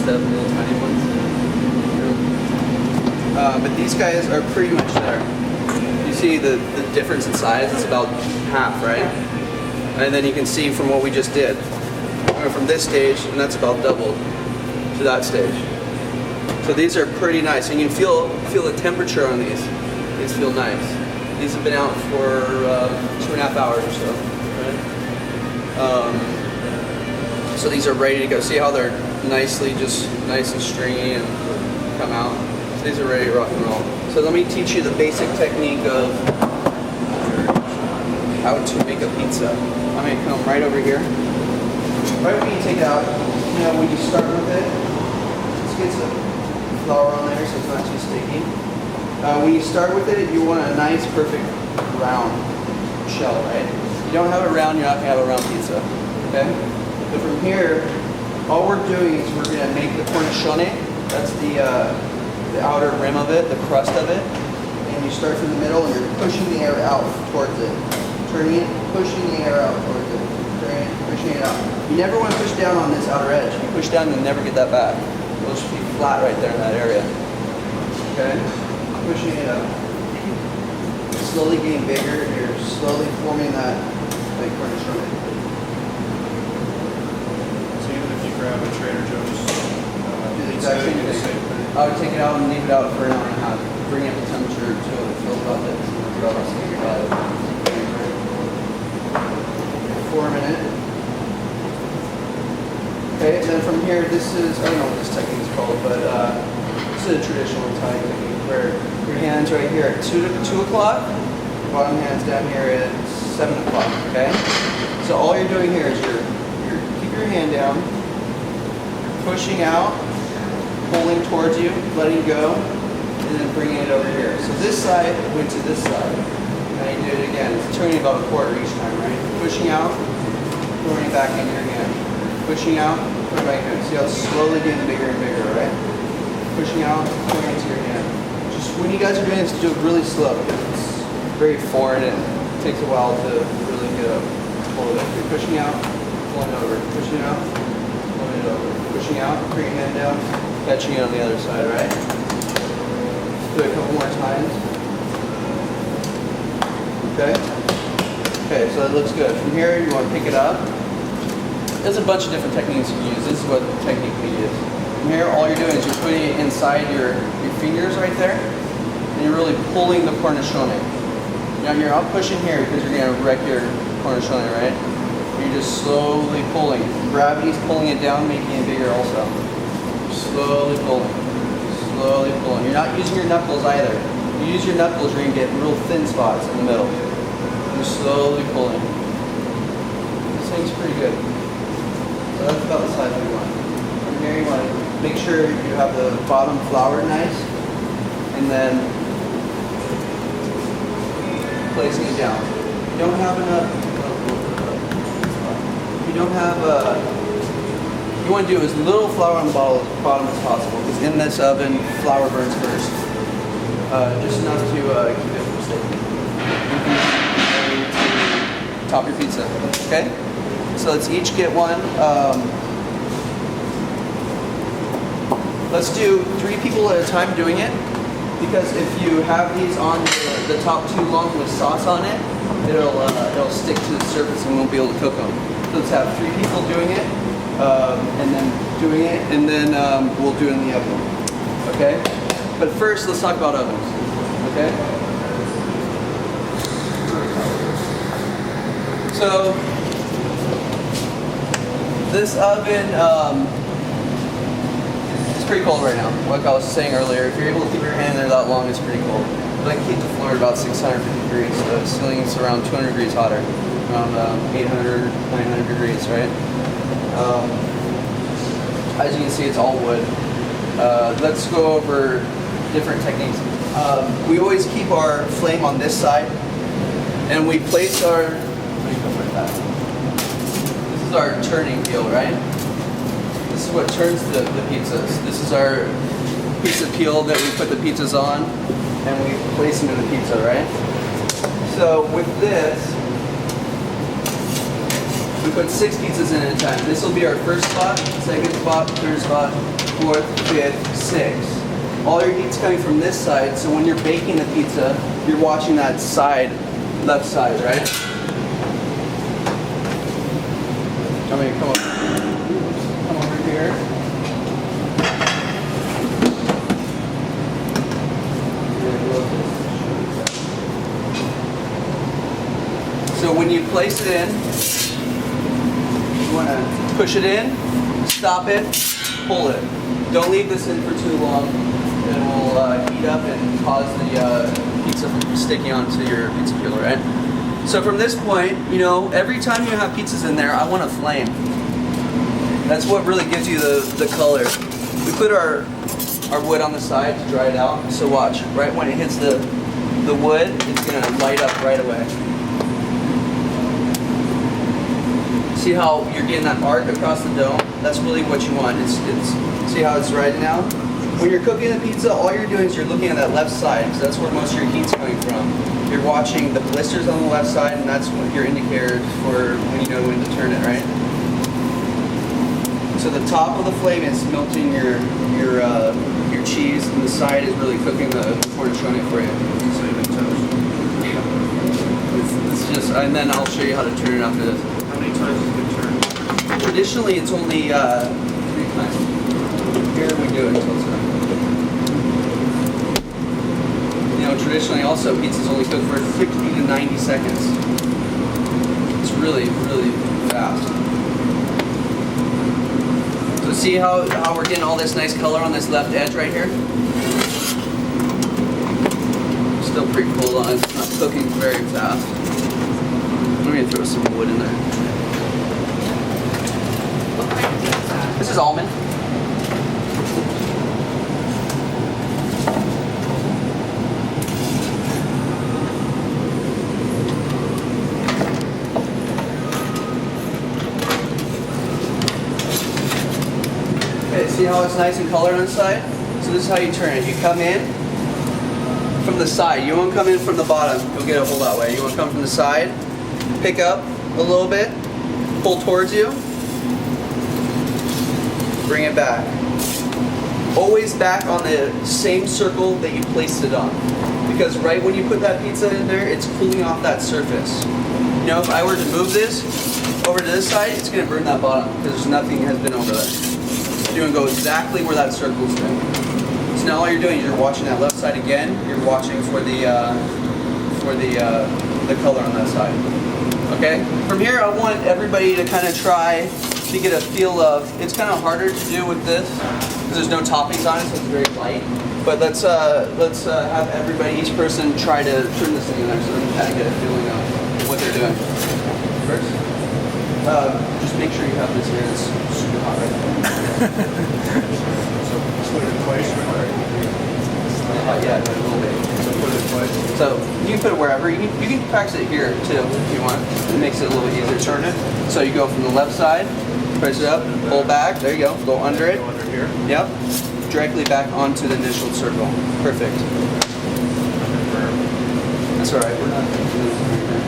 the little tiny ones. But these guys are pretty much there. You see the difference in size is about half, right? And then you can see from what we just did, from this stage, and that's about double to that stage. So these are pretty nice, and you can feel the temperature on these. These feel nice. These have been out for 2.5 hours or so. Right? So these are ready to go. See how they're nicely, just nice and stringy and come out. So these are ready to rock and roll. So let me teach you the basic technique of how to make a pizza. I'm going to come right over here. Right when you take it out, when you start with it, just get some flour on there so it's not too sticky. When you start with it, you want a nice, perfect round shell, right? If you don't have it round, you're not going to have a round pizza, okay? So from here, all we're doing is we're going to make the cornicione. That's the outer rim of it, the crust of it. And you start from the middle and you're pushing the air out towards it. Turning it, pushing the air out towards it. Turning it, pushing it out. You never want to push down on this outer edge. If you push down, you'll never get that back. It'll just be flat right there in that area. Okay? Pushing it up. Slowly getting bigger. You're slowly forming that cornicione. So even if you grab a Trader Joe's Do the pizza, exact same you can thing. say, I would take it out and leave it out for an hour and a half. Bring up the temperature until it feels about this. About 4 minutes. Okay, and then from here, this is, I don't know what this technique is called, but this is a traditional Italian technique where your hand's right here at 2 o'clock, bottom hand's down here at 7 o'clock, okay? So all you're doing here is you're keep your hand down, pushing out, pulling towards you, letting go, and then bringing it over here. So this side went to this side. Now you do it again. It's turning about a quarter each time, right? Pushing out, throwing it back in your hand. Pushing out, throwing it back in. See how it's slowly getting bigger and bigger, right? Pushing out, throwing it into your hand. Just when you guys are doing this, do it really slow because it's very foreign and it takes a while to really get a hold of it. You're pushing out, pulling it over. Pushing out, pulling it over. Pushing out, bring your hand down, catching it on the other side, right? Do it a couple more times. Okay? Okay, so it looks good. From here, you want to pick it up. There's a bunch of different techniques you can use. This is what technique we use. From here, all you're doing is you're putting it inside your fingers right there, and you're really pulling the cornicione. Now, you're not pushing here because you're going to wreck your cornicione, right? You're just slowly pulling. Gravity's pulling it down, making it bigger also. Slowly pulling. Slowly pulling. You're not using your knuckles either. If you use your knuckles, you're going to get real thin spots in the middle. You're slowly pulling. This thing's pretty good. So that's about the size we want. From here, you want to make sure you have the bottom flour nice, and then placing it down. If you don't have enough. You don't have you want to do as little flour on the bottom as possible because in this oven, flour burns first. Just enough to keep it from sticking. To top your pizza. Okay? So let's each get one. Let's do 3 people at a time doing it because if you have these on the top too long with sauce on it, it'll stick to the surface and we won't be able to cook them. So let's have 3 people doing it, and then doing it, and then we'll do it in the oven. Okay? But first, let's talk about ovens. Okay? So this oven is pretty cold right now. Like I was saying earlier, if you're able to keep your hand there that long, it's pretty cold. But I can keep the floor at about 650 degrees. So the ceiling is around 200 degrees hotter. Around 800, 900 degrees, right? As you can see, it's all wood. Let's go over different techniques. We always keep our flame on this side, and we place our, this is our turning peel, right? This is what turns the pizzas. This is our pizza peel that we put the pizzas on, and we place them in the pizza, right? So with this, we put 6 pizzas in at a time. This will be our first spot, second spot, third spot, fourth, fifth, sixth. All your heat's coming from this side, so when you're baking the pizza, you're watching that side, left side, right? I'm gonna come over here. So when you place it in, you want to push it in, stop it, pull it. Don't leave this in for too long. It will heat up and cause the pizza from sticking onto your pizza peeler, right? So from this point, you know, every time you have pizzas in there, I want a flame. That's what really gives you the color. We put our wood on the side to dry it out. So watch, right when it hits the wood, it's gonna light up right away. See how you're getting that arc across the dome? That's really what you want. It's see how it's red now? When you're cooking the pizza, all you're doing is you're looking at that left side, because that's where most of your heat's coming from. You're watching the blisters on the left side, and that's what your indicator for when you know when to turn it, right? So the top of the flame is melting your cheese, and the side is really cooking the cornichone for you. Cinnamon toast. It's just, and then I'll show you how to turn it after this. How many times has it been turned? Traditionally, it's only 3 times. Here we do it until it's done. You know, traditionally also, pizza's only cooked for 60 to 90 seconds. It's really, really fast. So see how we're getting all this nice color on this left edge right here? Still pretty cold on it. It's not cooking very fast. I'm going to throw some wood in there. This is almond. Okay, see how it's nice and colored on the side? So this is how you turn it. You come in from the side. You won't come in from the bottom. You'll get a whole lot way. You want to come from the side, pick up a little bit, pull towards you, bring it back. Always back on the same circle that you placed it on. Because right when you put that pizza in there, it's cooling off that surface. You know, if I were to move this over to this side, it's going to burn that bottom because nothing has been over there. You're going to go exactly where that circle's been. So now all you're doing is you're watching that left side again. You're watching for the color on that side. Okay? From here, I want everybody to kind of try to get a feel of. It's kind of harder to do with this because there's no toppings on it, so it's very light. But let's have everybody, each person, try to turn this thing in there so they can kind of get a feeling of what they're doing. First, just make sure you have this here. It's super hot right now. So put it in place or where? Yeah, a little bit. So put it in place. So you can put it wherever. You can practice it here too if you want. It makes it a little bit easier. Turn it. So you go from the left side, press it up, pull back. There you go. Go under it. Go under here. Yep. Directly back onto the initial circle. Perfect. That's all right. We're not doing this right now.